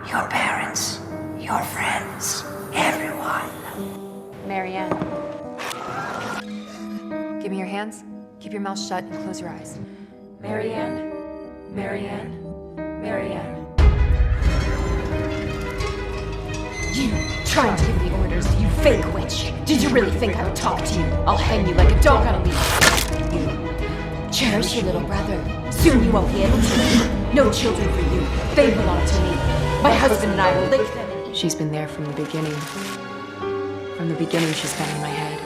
your parents, your friends, everyone. Marianne. Give me your hands. Keep your mouth shut and close your eyes. Marianne. Marianne. Marianne. You trying to give me orders, you fake witch. Did you really think I would talk to you? I'll hang you like a dog on a leash. You cherish your little brother. Soon you won't be able to. No children for you. They belong to me. My husband and I will lick them and eat. She's been there from the beginning. From the beginning, she's been in my head.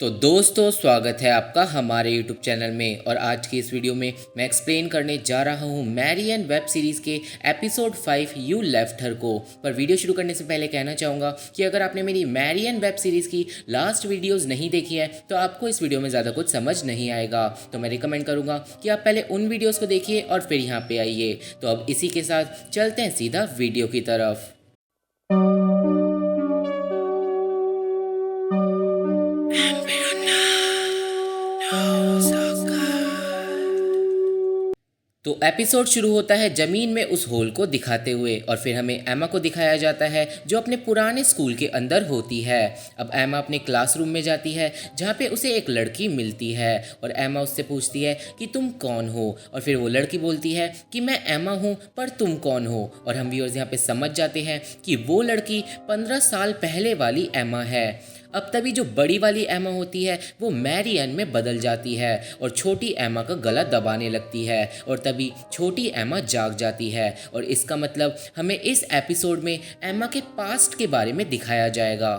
तो दोस्तों, स्वागत है आपका हमारे YouTube channel में। और आज की इस वीडियो में मैं एक्सप्लेन करने जा रहा हूँ मैरियन वेब सीरीज़ के एपिसोड 5 यू लेफ्ट हर को। पर वीडियो शुरू करने से पहले कहना चाहूँगा कि अगर आपने मेरी मैरियन वेब सीरीज़ की लास्ट वीडियोज़ नहीं देखी है तो आपको इस वीडियो में ज़्यादा कुछ समझ नहीं आएगा। तो मैं रिकमेंड करूँगा कि आप पहले उन वीडियोज़ को देखिए और फिर यहाँ पर आइए। तो अब इसी के साथ चलते हैं सीधा वीडियो की तरफ। तो एपिसोड शुरू होता है ज़मीन में उस होल को दिखाते हुए और फिर हमें एमा को दिखाया जाता है जो अपने पुराने स्कूल के अंदर होती है। अब एमा अपने क्लासरूम में जाती है जहाँ पे उसे एक लड़की मिलती है और एमा उससे पूछती है कि तुम कौन हो, और फिर वो लड़की बोलती है कि मैं एमा हूँ पर तुम कौन हो। और हम व्यूअर्स यहाँ पे समझ जाते हैं कि वो लड़की 15 साल पहले वाली एमा है। अब तभी जो बड़ी वाली एमा होती है वो मैरियन में बदल जाती है और छोटी एमा का गला दबाने लगती है और तभी छोटी एमा जाग जाती है। और इसका मतलब हमें इस एपिसोड में एमा के पास्ट के बारे में दिखाया जाएगा।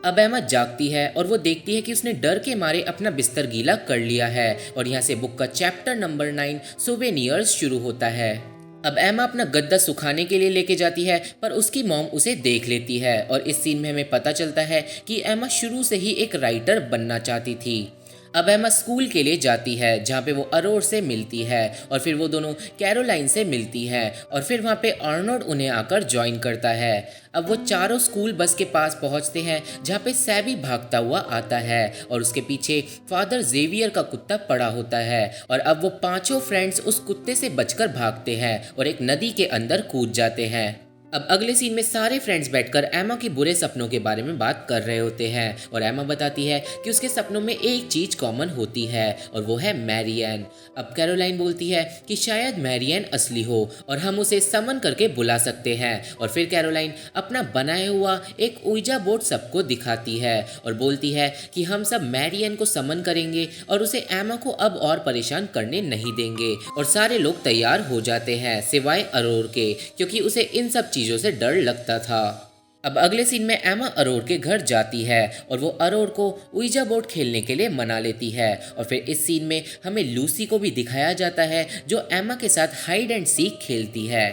अब एमा जागती है और वो देखती है कि उसने डर के मारे अपना बिस्तर गीला कर लिया है और यहाँ से बुक का चैप्टर नंबर 9 सोवेनियर्स शुरू होता है। अब एमा अपना गद्दा सुखाने के लिए लेके जाती है पर उसकी मॉम उसे देख लेती है और इस सीन में हमें पता चलता है कि एमा शुरू से ही एक राइटर बनना चाहती थी। अब एमा स्कूल के लिए जाती है जहाँ पे वो अरोर से मिलती है और फिर वो दोनों कैरोलाइन से मिलती है और फिर वहाँ पे आर्नोल्ड उन्हें आकर ज्वाइन करता है। अब वो चारों स्कूल बस के पास पहुँचते हैं जहाँ पे सैवी भागता हुआ आता है और उसके पीछे फादर जेवियर का कुत्ता पड़ा होता है। और अब वो पांचों फ्रेंड्स उस कुत्ते से बचकर भागते हैं और एक नदी के अंदर कूद जाते हैं। अब अगले सीन में सारे फ्रेंड्स बैठकर एमा के बुरे सपनों के बारे में बात कर रहे होते हैं और एमा बताती है कि उसके सपनों में एक चीज कॉमन होती है और वो है मैरियन। अब कैरोलाइन बोलती है कि शायद मैरियन असली हो और हम उसे समन करके बुला सकते हैं। और फिर कैरोलाइन अपना बनाया हुआ एक ouija बोर्ड सबको दिखाती है और बोलती है कि हम सब मैरियन को समन करेंगे और उसे एमा को अब और परेशान करने नहीं देंगे। और सारे लोग तैयार हो जाते हैं सिवाय अरोर के, क्योंकि उसे इन सब चीजों से डर लगता था। अब अगले सीन में एमा अरोर के घर जाती है और वो अरोर को ouija बोर्ड खेलने के लिए मना लेती है। और फिर इस सीन में हमें लूसी को भी दिखाया जाता है जो एमा के साथ हाइड एंड सीक खेलती है।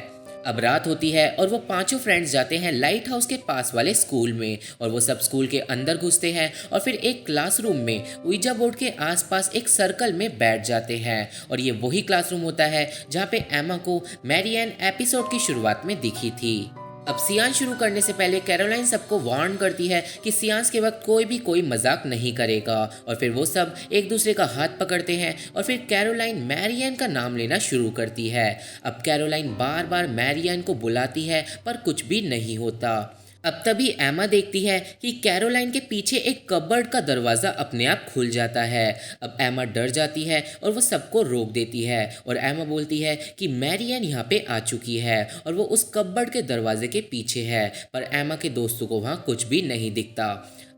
अब रात होती है और वो पांचों फ्रेंड्स जाते हैं लाइट हाउस के पास वाले स्कूल में और वो सब स्कूल के अंदर घुसते हैं और फिर एक क्लासरूम में ouija बोर्ड के आसपास एक सर्कल में बैठ जाते हैं। और ये वही क्लासरूम होता है जहाँ पे एमा को मैरियन एपिसोड की शुरुआत में दिखी थी। अब सियांस शुरू करने से पहले कैरोलाइन सबको वार्न करती है कि सियांस के वक्त कोई मजाक नहीं करेगा। और फिर वो सब एक दूसरे का हाथ पकड़ते हैं और फिर कैरोलाइन मैरियन का नाम लेना शुरू करती है। अब कैरोलाइन बार बार मैरियन को बुलाती है पर कुछ भी नहीं होता। अब तभी एमा देखती है कि कैरोलाइन के पीछे एक कबर्ड का दरवाज़ा अपने आप खुल जाता है। अब एमा डर जाती है और वो सबको रोक देती है और एमा बोलती है कि मैरियन यहाँ पे आ चुकी है और वो उस कबर्ड के दरवाजे के पीछे है। पर एमा के दोस्तों को वहाँ कुछ भी नहीं दिखता।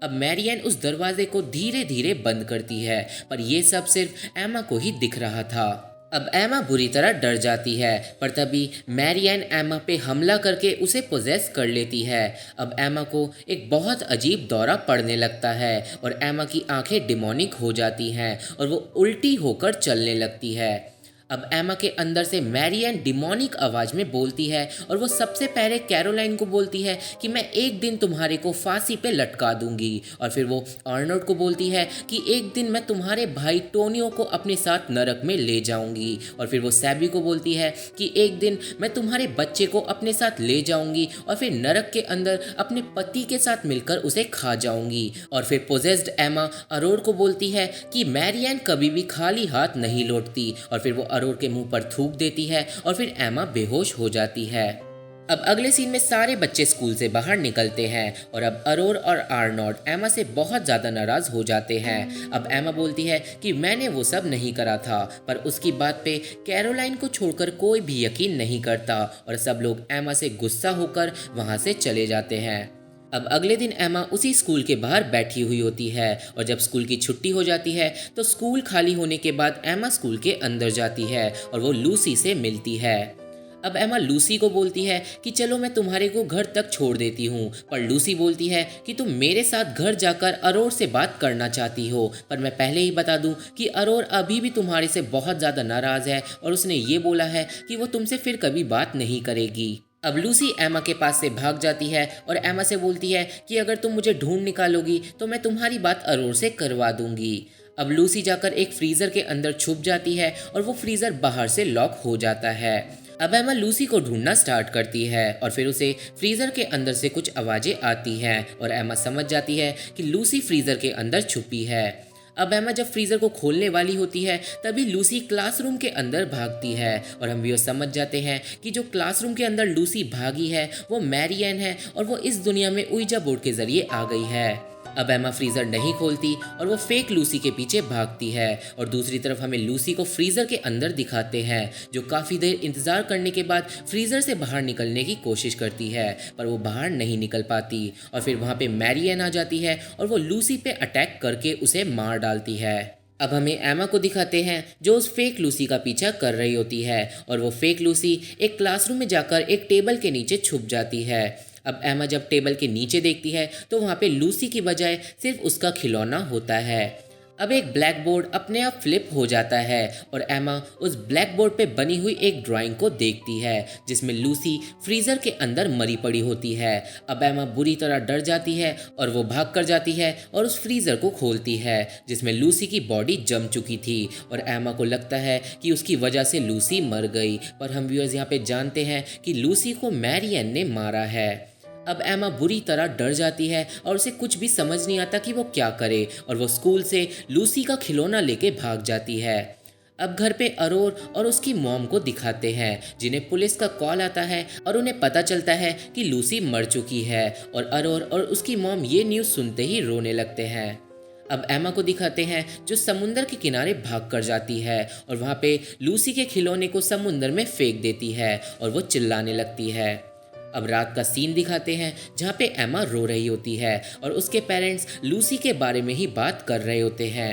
अब मैरियन उस दरवाजे को धीरे धीरे बंद करती है पर ये सब सिर्फ एमा को ही दिख रहा था। अब एमा बुरी तरह डर जाती है पर तभी मैरियन एमा पे हमला करके उसे पोजेस कर लेती है। अब एमा को एक बहुत अजीब दौरा पड़ने लगता है और एमा की आंखें डिमोनिक हो जाती हैं और वो उल्टी होकर चलने लगती है। अब एमा के अंदर से मैरियन डिमोनिक आवाज में बोलती है और वो सबसे पहले कैरोलाइन को बोलती है कि मैं एक दिन तुम्हारे को फांसी पे लटका दूंगी, और फिर वो आर्नोल्ड को बोलती है कि एक दिन मैं तुम्हारे भाई टोनियो को अपने साथ नरक में ले जाऊंगी, और फिर वो सैबी को बोलती है कि एक दिन मैं तुम्हारे बच्चे को अपने साथ ले जाऊंगी और फिर नरक के अंदर अपने पति के साथ मिलकर उसे खा जाऊंगी, और फिर पोजेस्ड एमा अरोर को बोलती है कि मैरियन कभी भी खाली हाथ नहीं लौटती, और फिर वो अरोर के मुंह पर थूक देती है और फिर एमा बेहोश हो जाती है। अब अगले सीन में सारे बच्चे स्कूल से बाहर निकलते हैं और अब अरोर और आर्नोल्ड एमा से बहुत ज़्यादा नाराज हो जाते हैं। अब एमा बोलती है कि मैंने वो सब नहीं करा था, पर उसकी बात पे कैरोलाइन को छोड़कर कोई भी यकीन नहीं करता और सब लोग एमा से गुस्सा होकर वहाँ से चले जाते हैं। अब अगले दिन एमा उसी स्कूल के बाहर बैठी हुई होती है और जब स्कूल की छुट्टी हो जाती है तो स्कूल खाली होने के बाद एमा स्कूल के अंदर जाती है और वो लूसी से मिलती है। अब एमा लूसी को बोलती है कि चलो मैं तुम्हारे को घर तक छोड़ देती हूँ, पर लूसी बोलती है कि तुम मेरे साथ घर जाकर अरोर से बात करना चाहती हो, पर मैं पहले ही बता दूँ कि अरोर अभी भी तुम्हारे से बहुत ज़्यादा नाराज़ है और उसने ये बोला है कि वो तुमसे फिर कभी बात नहीं करेगी। अब लूसी एमा के पास से भाग जाती है और एमा से बोलती है कि अगर तुम मुझे ढूंढ निकालोगी तो मैं तुम्हारी बात अरोर से करवा दूंगी। अब लूसी जाकर एक फ्रीज़र के अंदर छुप जाती है और वो फ्रीज़र बाहर से लॉक हो जाता है। अब एमा लूसी को ढूंढना स्टार्ट करती है और फिर उसे फ्रीज़र के अंदर से कुछ आवाज़ें आती हैं और एमा समझ जाती है कि लूसी फ्रीज़र के अंदर छुपी है। अब एमा जब फ्रीज़र को खोलने वाली होती है तभी लूसी क्लासरूम के अंदर भागती है और हम भी समझ जाते हैं कि जो क्लासरूम के अंदर लूसी भागी है वो मैरियन है और वो इस दुनिया में उइजा बोर्ड के ज़रिए आ गई है। अब एमा फ्रीज़र नहीं खोलती और वो फेक लूसी के पीछे भागती है और दूसरी तरफ हमें लूसी को फ्रीज़र के अंदर दिखाते हैं जो काफ़ी देर इंतज़ार करने के बाद फ्रीज़र से बाहर निकलने की कोशिश करती है, पर वो बाहर नहीं निकल पाती और फिर वहाँ पे मैरियन आ जाती है और वो लूसी पे अटैक करके उसे मार डालती है। अब हमें एमा को दिखाते हैं जो उस फेक लूसी का पीछा कर रही होती है और वो फेक लूसी एक क्लासरूम में जाकर एक टेबल के नीचे छुप जाती है। अब एमा जब टेबल के नीचे देखती है तो वहाँ पे लूसी की बजाय सिर्फ उसका खिलौना होता है। अब एक ब्लैक बोर्ड अपने आप फ्लिप हो जाता है और एमा उस ब्लैक बोर्ड पे बनी हुई एक ड्राइंग को देखती है जिसमें लूसी फ्रीज़र के अंदर मरी पड़ी होती है। अब एमा बुरी तरह डर जाती है और वो भाग कर जाती है और उस फ्रीज़र को खोलती है जिसमें लूसी की बॉडी जम चुकी थी और एमा को लगता है कि उसकी वजह से लूसी मर गई, पर हम व्यूअर्स यहाँ पे जानते हैं कि लूसी को मैरियन ने मारा है। अब एमा बुरी तरह डर जाती है और उसे कुछ भी समझ नहीं आता कि वो क्या करे और वो स्कूल से लूसी का खिलौना लेके भाग जाती है। अब घर पे अरोर और उसकी मॉम को दिखाते हैं जिन्हें पुलिस का कॉल आता है और उन्हें पता चलता है कि लूसी मर चुकी है और अरोर और उसकी मॉम ये न्यूज़ सुनते ही रोने लगते हैं। अब एमा को दिखाते हैं जो समुंदर के किनारे भाग कर जाती है और वहाँ पे लूसी के खिलौने को समुंदर में फेंक देती है और वो चिल्लाने लगती है। अब रात का सीन दिखाते हैं जहाँ पे एमा रो रही होती है और उसके पेरेंट्स लूसी के बारे में ही बात कर रहे होते हैं।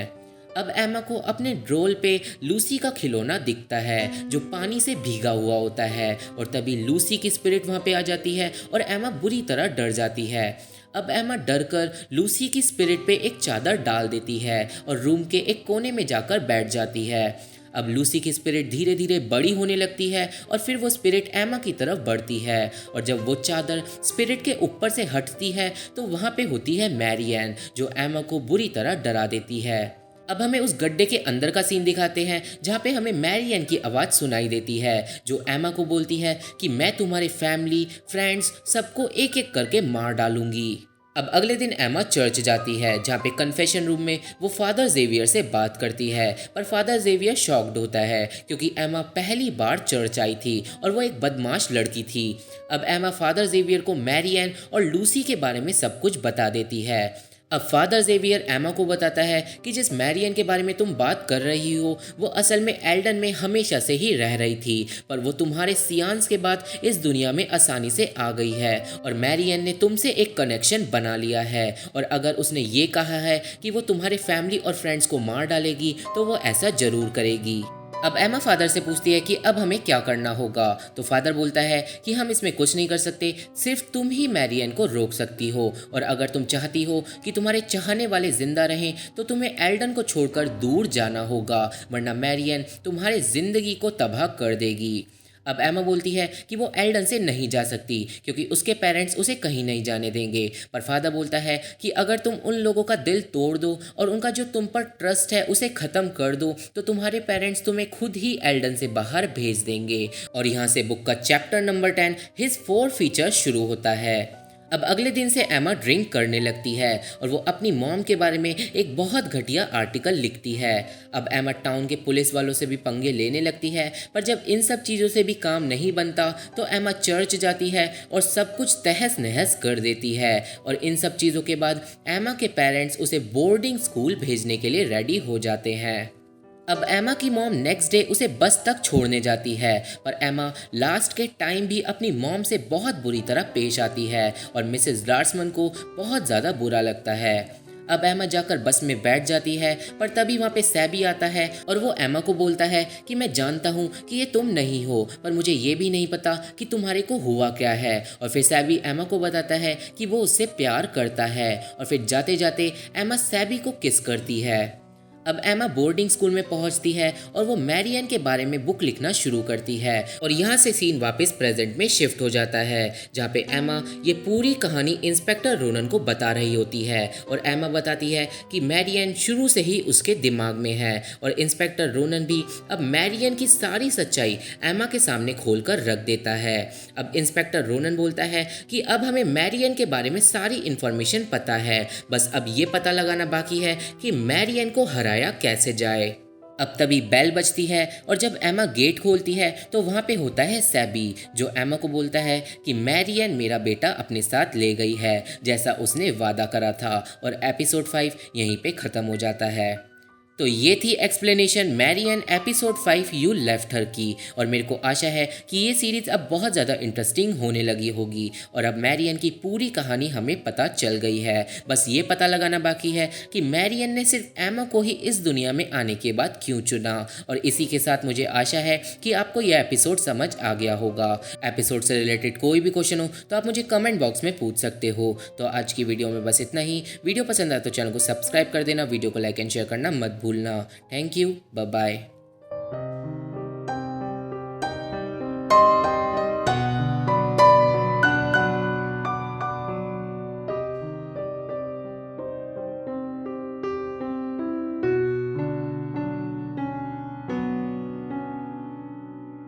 अब एमा को अपने ड्रोल पे लूसी का खिलौना दिखता है जो पानी से भीगा हुआ होता है और तभी लूसी की स्पिरिट वहाँ पे आ जाती है और एमा बुरी तरह डर जाती है। अब एमा डर कर लूसी की स्पिरिट पे एक चादर डाल देती है और रूम के एक कोने में जाकर बैठ जाती है। अब लूसी की स्पिरिट धीरे धीरे बड़ी होने लगती है और फिर वो स्पिरिट एमा की तरफ बढ़ती है और जब वो चादर स्पिरिट के ऊपर से हटती है तो वहाँ पे होती है मैरियन जो एमा को बुरी तरह डरा देती है। अब हमें उस गड्ढे के अंदर का सीन दिखाते हैं जहाँ पे हमें मैरियन की आवाज़ सुनाई देती है जो एमा को बोलती है कि मैं तुम्हारे फैमिली फ्रेंड्स सबको एक एक करके मार डालूंगी। अब अगले दिन एमा चर्च जाती है जहाँ पे कन्फेशन रूम में वो फादर जेवियर से बात करती है, पर फादर जेवियर शॉक्ड होता है क्योंकि एमा पहली बार चर्च आई थी और वो एक बदमाश लड़की थी। अब एमा फादर जेवियर को मैरियन और लूसी के बारे में सब कुछ बता देती है। अब फादर जेवियर एमा को बताता है कि जिस मैरियन के बारे में तुम बात कर रही हो वो असल में एल्डन में हमेशा से ही रह रही थी, पर वो तुम्हारे सियांस के बाद इस दुनिया में आसानी से आ गई है और मैरियन ने तुमसे एक कनेक्शन बना लिया है और अगर उसने ये कहा है कि वो तुम्हारे फैमिली और फ्रेंड्स को मार डालेगी तो वो ऐसा ज़रूर करेगी। अब एमा फादर से पूछती है कि अब हमें क्या करना होगा। तो फादर बोलता है कि हम इसमें कुछ नहीं कर सकते, सिर्फ तुम ही मैरियन को रोक सकती हो, और अगर तुम चाहती हो कि तुम्हारे चाहने वाले जिंदा रहें तो तुम्हें एल्डन को छोड़कर दूर जाना होगा, वरना मैरियन तुम्हारे जिंदगी को तबाह कर देगी। अब एमा बोलती है कि वो एल्डन से नहीं जा सकती क्योंकि उसके पेरेंट्स उसे कहीं नहीं जाने देंगे, पर फादर बोलता है कि अगर तुम उन लोगों का दिल तोड़ दो और उनका जो तुम पर ट्रस्ट है उसे ख़त्म कर दो तो तुम्हारे पेरेंट्स तुम्हें खुद ही एल्डन से बाहर भेज देंगे। और यहाँ से बुक का चैप्टर नंबर 10 हिज 4 फीचर शुरू होता है। अब अगले दिन से एमा ड्रिंक करने लगती है और वो अपनी मॉम के बारे में एक बहुत घटिया आर्टिकल लिखती है। अब एमा टाउन के पुलिस वालों से भी पंगे लेने लगती है, पर जब इन सब चीज़ों से भी काम नहीं बनता तो एमा चर्च जाती है और सब कुछ तहस नहस कर देती है। और इन सब चीज़ों के बाद एमा के पेरेंट्स उसे बोर्डिंग स्कूल भेजने के लिए रेडी हो जाते हैं। अब एमा की मॉम नेक्स्ट डे उसे बस तक छोड़ने जाती है, पर एमा लास्ट के टाइम भी अपनी मॉम से बहुत बुरी तरह पेश आती है और मिसेस लार्समन को बहुत ज़्यादा बुरा लगता है। अब एमा जाकर बस में बैठ जाती है, पर तभी वहाँ पे सैबी आता है और वो एमा को बोलता है कि मैं जानता हूँ कि ये तुम नहीं हो, पर मुझे ये भी नहीं पता कि तुम्हारे को हुआ क्या है। और फिर सैबी एमा को बताता है कि वो उससे प्यार करता है, और फिर जाते जाते एमा सैबी को किस करती है। अब एमा बोर्डिंग स्कूल में पहुंचती है और वो मैरियन के बारे में बुक लिखना शुरू करती है, और यहाँ से सीन वापस प्रेजेंट में शिफ्ट हो जाता है जहाँ पे एमा ये पूरी कहानी इंस्पेक्टर रोनन को बता रही होती है। और एमा बताती है कि मैरियन शुरू से ही उसके दिमाग में है, और इंस्पेक्टर रोनन भी अब मैरियन की सारी सच्चाई एमा के सामने खोल कर रख देता है। अब इंस्पेक्टर रोनन बोलता है कि अब हमें मैरियन के बारे में सारी इन्फॉर्मेशन पता है, बस अब ये पता लगाना बाकी है कि मैरियन को हराया कैसे जाए। अब तभी बेल बजती है और जब एमा गेट खोलती है तो वहाँ पे होता है सैबी, जो एमा को बोलता है कि मैरियन मेरा बेटा अपने साथ ले गई है जैसा उसने वादा करा था। और एपिसोड 5 यहीं पे ख़त्म हो जाता है। तो ये थी explanation Marianne episode 5 you left her की, और मेरे को आशा है कि ये सीरीज़ अब बहुत ज़्यादा इंटरेस्टिंग होने लगी होगी और अब मैरियन की पूरी कहानी हमें पता चल गई है। बस ये पता लगाना बाकी है कि मैरियन ने सिर्फ एमा को ही इस दुनिया में आने के बाद क्यों चुना। और इसी के साथ मुझे आशा है कि आपको यह एपिसोड समझ आ गया होगा। एपिसोड से रिलेटेड कोई भी क्वेश्चन हो तो आप मुझे कमेंट बॉक्स में पूछ सकते हो। तो आज की वीडियो में बस इतना ही। वीडियो पसंद आए तो चैनल को सब्सक्राइब कर देना, वीडियो को लाइक एंड शेयर करना मत भूलना। Thank you, bye bye.